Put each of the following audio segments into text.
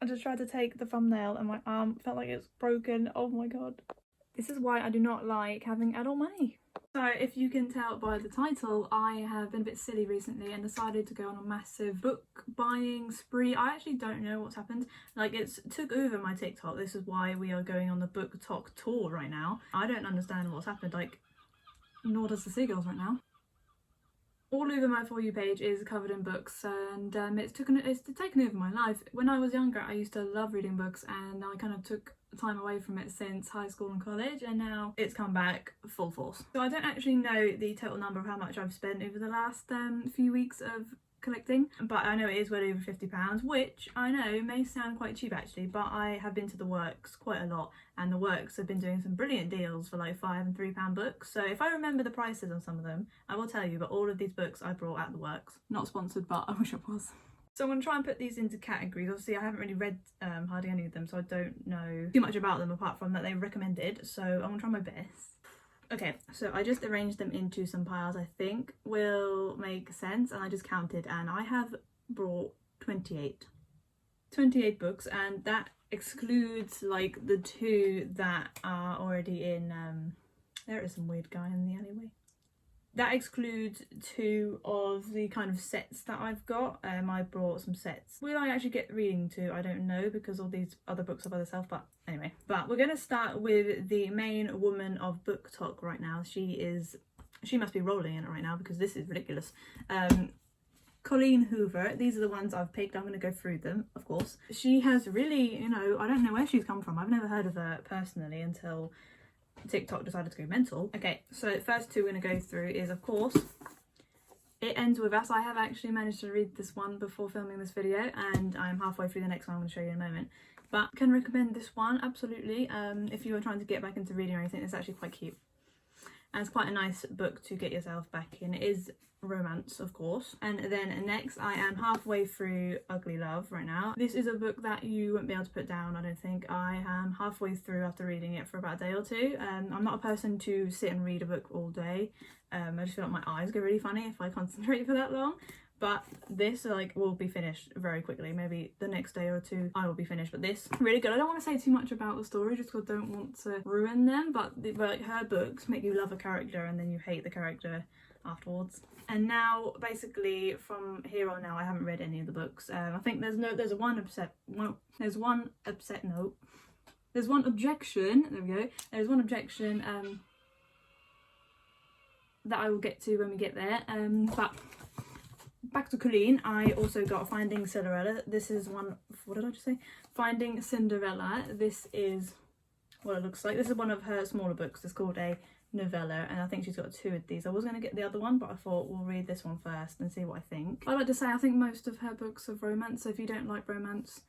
just tried to take the thumbnail and my arm felt like it's broken. Oh my god. This is why I do not like having adult money. So if you can tell by the title, I have been a bit silly recently and decided to go on a massive book buying spree. I actually don't know what's happened. Like, it's took over my TikTok. This is why we are going on the booktok tour right now. I don't understand what's happened, like, nor does the seagulls right now. All over my For You page is covered in books, and it's taken over my life. When I was younger, I used to love reading books, and I kind of took time away from it since high school and college, and now it's come back full force. So I don't actually know the total number of how much I've spent over the last few weeks of collecting, but I know it is well over £50, which I know may sound quite cheap actually, but I have been to the Works quite a lot, and the Works have been doing some brilliant deals for like £5 and £3 books. So if I remember the prices on some of them, I will tell you, but all of these books I brought at the Works. Not sponsored, but I wish it was. So I'm going to try and put these into categories. Obviously I haven't really read hardly any of them, so I don't know too much about them apart from that they recommended, so I'm going to try my best. Okay, so I just arranged them into some piles I think will make sense, and I just counted and I have brought 28 books, and that excludes like the 2 that are already in there is some weird guy in the alleyway. That excludes 2 of the kind of sets that I've got. I brought some sets. Will I actually get reading to? I don't know, because all these other books are by themselves, but anyway. But we're going to start with the main woman of booktok right now. She must be rolling in it right now because this is ridiculous. Colleen Hoover. These are the ones I've picked. I'm going to go through them, of course. She has really, you know, I don't know where she's come from. I've never heard of her personally until TikTok decided to go mental. Okay, so the first 2 we're going to go through is, of course, It Ends With Us. I have actually managed to read this one before filming this video, and I'm halfway through the next one I'm going to show you in a moment. But can recommend this one, absolutely. If you are trying to get back into reading or anything, it's actually quite cute. And it's quite a nice book to get yourself back in. It is romance, of course. And then next, I am halfway through Ugly Love right now. This is a book that you won't be able to put down, I don't think. I am halfway through after reading it for about a day or 2. I'm not a person to sit and read a book all day. I just feel like my eyes go really funny if I concentrate for that long. But this like will be finished very quickly. Maybe the next day or 2 I will be finished. But this really good. I don't want to say too much about the story just because I don't want to ruin them. But like her books make you love a character and then you hate the character afterwards. And now basically from here on now I haven't read any of the books. I think there's one objection. There we go. There's one objection that I will get to when we get there. But back to Colleen, I also got Finding Cinderella. This is one, what did I just say? Finding Cinderella. This is what it looks like. This is one of her smaller books. It's called a novella, and I think she's got 2 of these. I was going to get the other one, but I thought we'll read this one first and see what I think. I'd like to say I think most of her books are romance, so if you don't like romance,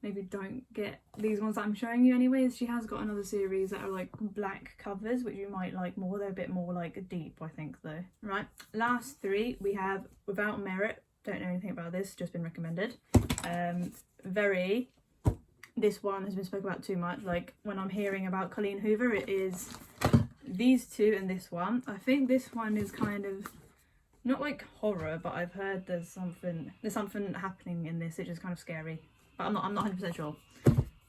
maybe don't get these ones that I'm showing you anyways. She has got another series that are like black covers, which you might like more. They're a bit more like deep, I think, though. Right, last 3 we have Without Merit. Don't know anything about this, just been recommended. Very, this one has been spoken about too much. Like when I'm hearing about Colleen Hoover, it is these 2 and this one. I think this one is kind of not like horror, but I've heard there's something happening in this, which is kind of scary. But I'm not 100% sure.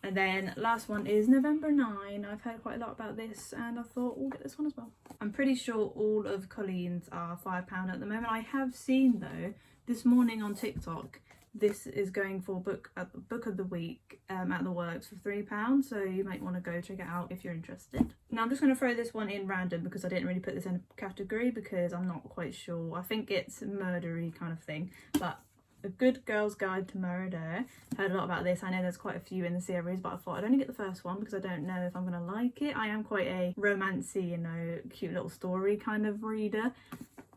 And then last one is November 9. I've heard quite a lot about this and I thought we'll get this one as well. I'm pretty sure all of Colleen's are £5 at the moment. I have seen though this morning on TikTok this is going for book of the week at the Works for £3, so you might want to go check it out if you're interested. Now I'm just going to throw this one in random because I didn't really put this in a category because I'm not quite sure. I think it's a murdery kind of thing, but A Good Girl's Guide to Murder. Heard a lot about this. I know there's quite a few in the series, but I thought I'd only get the first one because I don't know if I'm going to like it. I am quite a romancy, you know, cute little story kind of reader,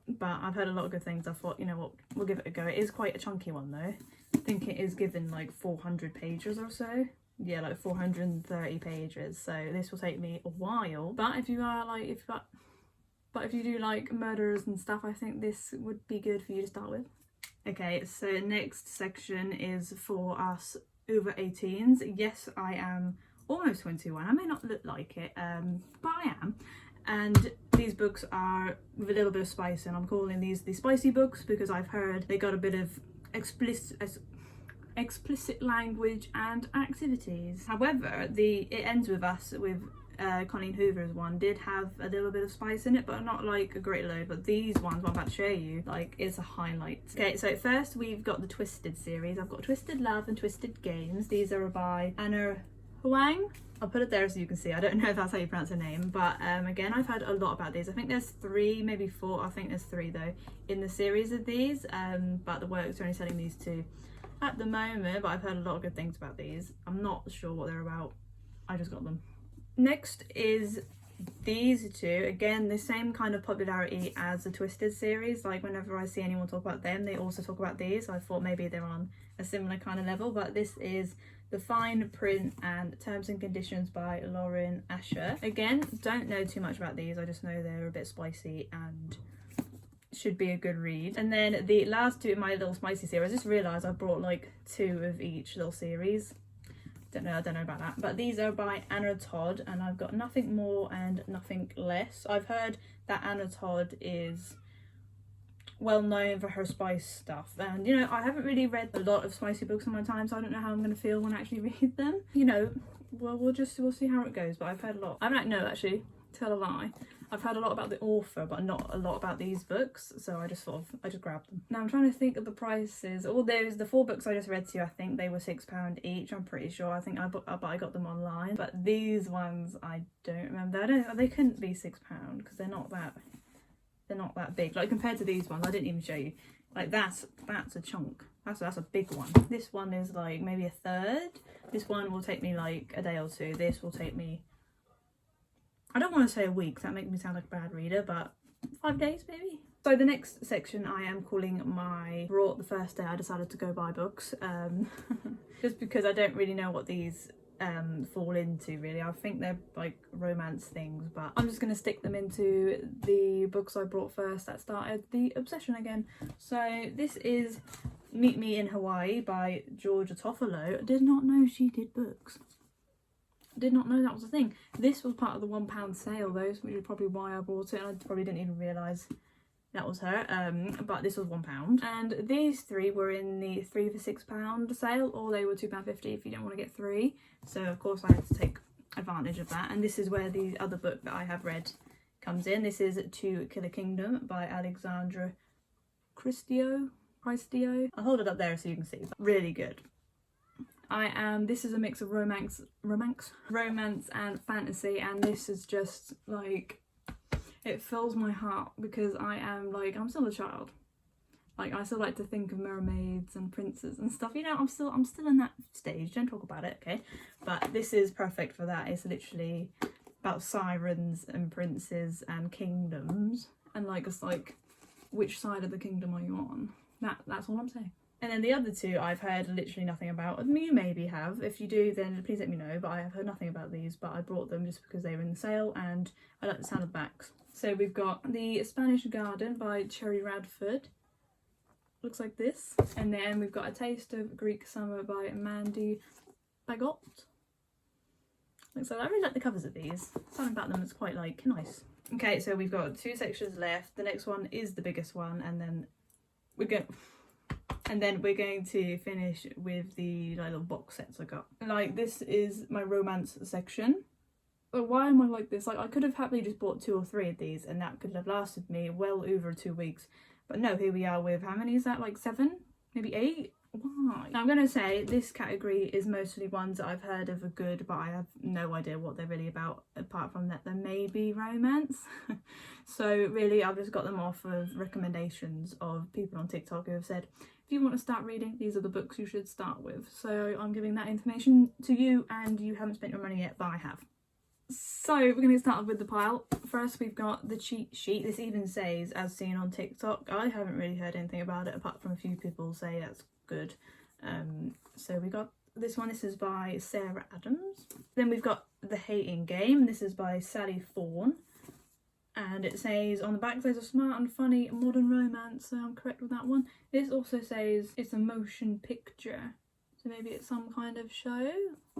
but I've heard a lot of good things. I thought, you know what, we'll give it a go. It is quite a chunky one though. I think it is given like 400 pages or so. Yeah, like 430 pages. So this will take me a while. But if you are like, if you do like murderers and stuff, I think this would be good for you to start with. Okay, so next section is for us over 18s. Yes, I am almost 21. I may not look like it, but I am. And these books are with a little bit of spice, and I'm calling these the spicy books because I've heard they got a bit of explicit explicit language and activities. However, it ends with us with Colleen Hoover's one did have a little bit of spice in it, but not like a great load. But these ones I'm about to show you, like, it's a highlight. Okay, so first we've got the Twisted series. I've got Twisted Love and Twisted Games. These are by Anna Huang. I'll put it there so you can see. I don't know if that's how you pronounce her name, but again, I've heard a lot about these. I think there's 3, maybe 4. I think there's 3 though in the series of these, but the works are only selling these 2 at the moment, but I've heard a lot of good things about these. I'm not sure what they're about. I just got them. Next is these 2. Again, the same kind of popularity as the Twisted series. Like, whenever I see anyone talk about them, they also talk about these. I thought maybe they're on a similar kind of level, but this is The Fine Print and Terms and Conditions by Lauren Asher. Again, don't know too much about these. I just know they're a bit spicy and should be a good read. And then the last 2 in my little spicy series, I just realised I brought like 2 of each little series. I don't know about that, but these are by Anna Todd, and I've got Nothing More and Nothing Less. I've heard that Anna Todd is well known for her spice stuff, and you know, I haven't really read a lot of spicy books in my time, so I don't know how I'm going to feel when I actually read them. You know, well, we'll see how it goes, but I've heard a lot. Actually, tell a lie, I've heard a lot about the author, but not a lot about these books, so I just grabbed them. Now I'm trying to think of the prices. All those, the 4 books I just read to you, I think they were £6 each. I'm pretty sure. I think I got them online, but these ones I don't remember. They couldn't be £6 because they're not that big. Like, compared to these ones, I didn't even show you. Like, that's a chunk. That's a big one. This one is like maybe a third. This one will take me like a day or 2. This will take me, I don't want to say a week, that makes me sound like a bad reader, but 5 days maybe. So the next section I am calling my brought the first day I decided to go buy books, just because I don't really know what these fall into really. I think they're like romance things, but I'm just going to stick them into the books I brought first that started the obsession again. So this is Meet Me in Hawaii by Georgia Toffolo. I did not know she did books. Did not know that was a thing. This was part of the £1 sale though, which is probably why I bought it, and I probably didn't even realise that was her. But this was £1, and these 3 were in the 3 for £6 sale, or they were £2.50 if you don't want to get 3. So of course I had to take advantage of that, and this is where the other book that I have read comes in. This is To Kill a Kingdom by Alexandra Christio. I'll hold it up there so you can see. Really good. This is a mix of romance and fantasy, and this is just like, it fills my heart because I'm still a child. Like, I still like to think of mermaids and princes and stuff, you know. I'm still in that stage. Don't talk about it, okay? But this is perfect for that. It's literally about sirens and princes and kingdoms, and like, it's like, which side of the kingdom are you on? That's all I'm saying. And then the other 2 I've heard literally nothing about. You maybe have. If you do, then please let me know. But I have heard nothing about these, but I brought them just because they were in the sale and I like the sound of the backs. So we've got The Spanish Garden by Cherry Radford. Looks like this. And then we've got A Taste of Greek Summer by Mandy Bagot. Looks like, I really like the covers of these. Something about them is quite like nice. Okay, so we've got 2 sections left. The next one is the biggest one, and then we're going to finish with the little box sets I got. Like, this is my romance section. But why am I like this? Like, I could have happily just bought 2 or 3 of these and that could have lasted me well over 2 weeks. But no, here we are with, how many is that? Like 7? Maybe 8? Why? Now, I'm going to say this category is mostly ones that I've heard of are good, but I have no idea what they're really about, apart from that there may be romance. So really, I've just got them off of recommendations of people on TikTok who have said, if you want to start reading, these are the books you should start with. So I'm giving that information to you, and you haven't spent your money yet, but I have. So we're going to get started with the pile. First, we've got the cheat sheet. This even says, as seen on TikTok. I haven't really heard anything about it, apart from a few people say that's good. So we got this one. This is by Sarah Adams. Then we've got The Hating Game. This is by Sally Fawn. And it says on the back, there's a smart and funny modern romance, so I'm correct with that one. This also says it's a motion picture, so maybe it's some kind of show.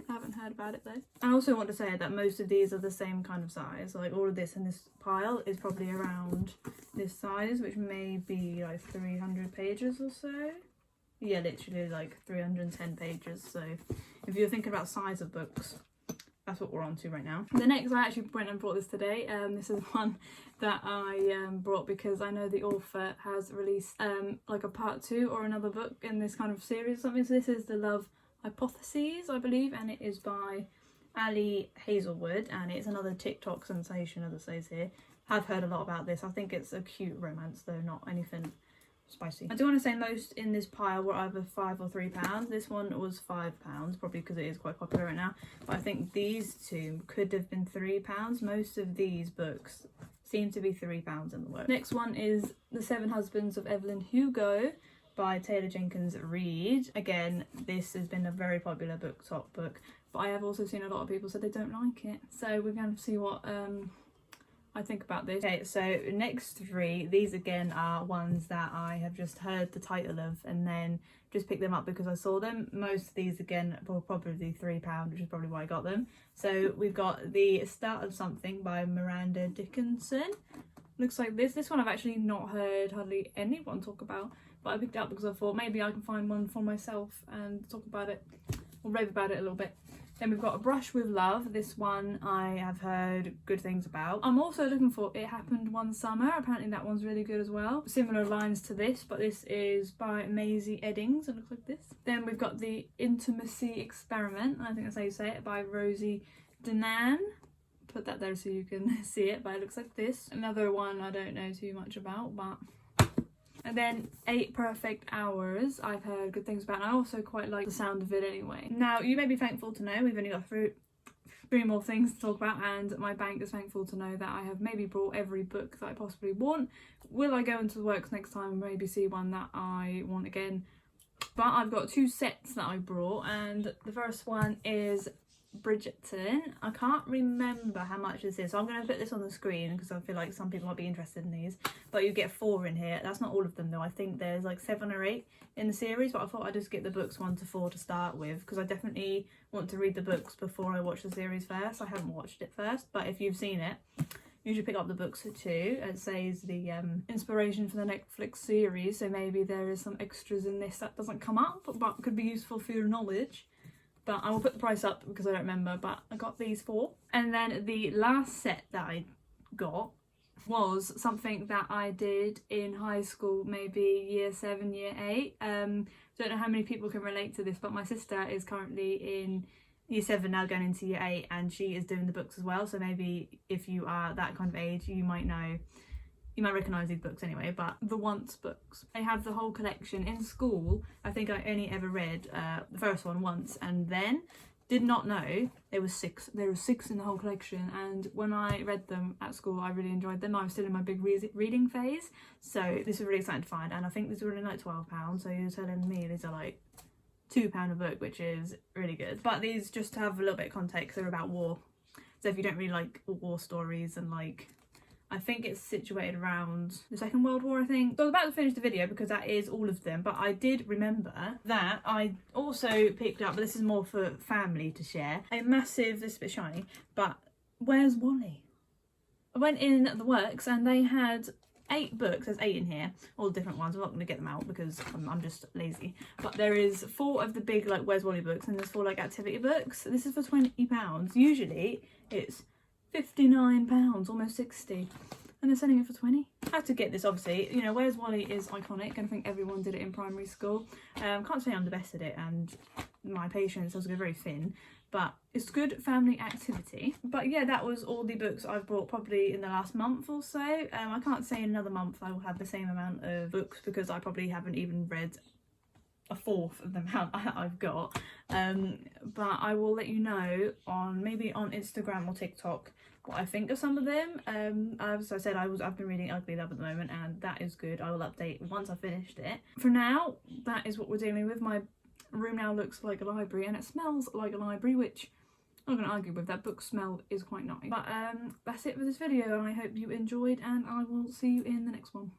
I haven't heard about it though. I also want to say that most of these are the same kind of size. Like, all of this in this pile is probably around this size, which may be like 300 pages or so. Yeah, literally like 310 pages. So if you're thinking about size of books, that's what we're on to right now. The next, I actually went and brought this today. This is one that I brought because I know the author has released like a part 2 or another book in this kind of series or something. So this is The Love Hypotheses, I believe, and it is by Ali Hazelwood, and it's another TikTok sensation, as it says here. I've heard a lot about this. I think it's a cute romance though, not anything spicy. I do want to say most in this pile were either £5 or £3. This one was £5, probably because it is quite popular right now. But I think these two could have been £3. Most of these books seem to be £3 in the work. Next one is The Seven Husbands of Evelyn Hugo by Taylor Jenkins Reid. Again, this has been a very popular BookTok book, but I have also seen a lot of people say they don't like it. So we're going to see what I think about this. Okay, so next 3, these again are ones that I have just heard the title of and then just picked them up because I saw them. Most of these again were probably £3, which is probably why I got them. So we've got The Start of Something by Miranda Dickinson. Looks like this. This one I've actually not heard hardly anyone talk about, but I picked it up because I thought maybe I can find one for myself and talk about it or rave about it a little bit. Then we've got A Brush with Love. This one I have heard good things about. I'm also looking for It Happened One Summer. Apparently that one's really good as well. Similar lines to this, but this is by Maisie Eddings. It looks like this. Then we've got The Intimacy Experiment. I think that's how you say it, by Rosie Denan. Put that there so you can see it, but it looks like this. Another one I don't know too much about, but... And then 8 Perfect Hours, I've heard good things about, and I also quite like the sound of it anyway. Now, you may be thankful to know we've only got 3 more things to talk about, and my bank is thankful to know that I have maybe brought every book that I possibly want. Will I go into the works next time and maybe see one that I want again? But I've got 2 sets that I brought, and the first one is Bridgerton. I can't remember how much this is, so I'm going to put this on the screen because I feel like some people might be interested in these. But you get 4 in here. That's not all of them though. I think there's like 7 or 8 in the series, but I thought I'd just get the books 1 to 4 to start with because I definitely want to read the books before I watch the series first. I haven't watched it first, but if you've seen it, you should pick up the books too. It says the inspiration for the Netflix series, so maybe there is some extras in this that doesn't come up but could be useful for your knowledge. But I will put the price up because I don't remember, but I got these 4. And then the last set that I got was something that I did in high school, maybe year 7, year 8. Don't know how many people can relate to this, but my sister is currently in year 7 now, going into year 8, and she is doing the books as well. So maybe if you are that kind of age, you might know, you might recognise these books anyway. But the Once books, I have the whole collection. In school, I think I only ever read the first one once, and then did not know there was 6. There were 6 in the whole collection, and when I read them at school, I really enjoyed them. I was still in my big reading phase, so this was really exciting to find. And I think these were only like £12, so you're telling me these are like £2 a book, which is really good. But these, just to have a little bit of context, they're about war. So if you don't really like war stories and like, I think it's situated around the Second World War, I think. So I was about to finish the video because that is all of them, but I did remember that I also picked up, but this is more for family to share, a massive, this is a bit shiny, but Where's Wally? I went in the works and they had 8 books. There's 8 in here, all different ones. I'm not going to get them out because I'm just lazy. But there is 4 of the big like Where's Wally books, and there's 4 like activity books. This is for £20. Usually it's £59, almost 60, and they're selling it for 20. I had to get this, obviously. You know, Where's Wally is iconic, and I think everyone did it in primary school. Can't say I'm the best at it, and my patience does go very thin, but it's good family activity. But yeah, that was all the books I've bought probably in the last month or so. I can't say in another month I will have the same amount of books because I probably haven't even read a fourth of the amount I've got. But I will let you know on maybe on Instagram or TikTok what I think of some of them. As I said, I've been reading Ugly Love at the moment, and that is good. I will update once I've finished it. For now, that is what we're dealing with. My room now looks like a library, and it smells like a library, which I'm not going to argue with. That book smell is quite nice. But that's it for this video, and I hope you enjoyed, and I will see you in the next one.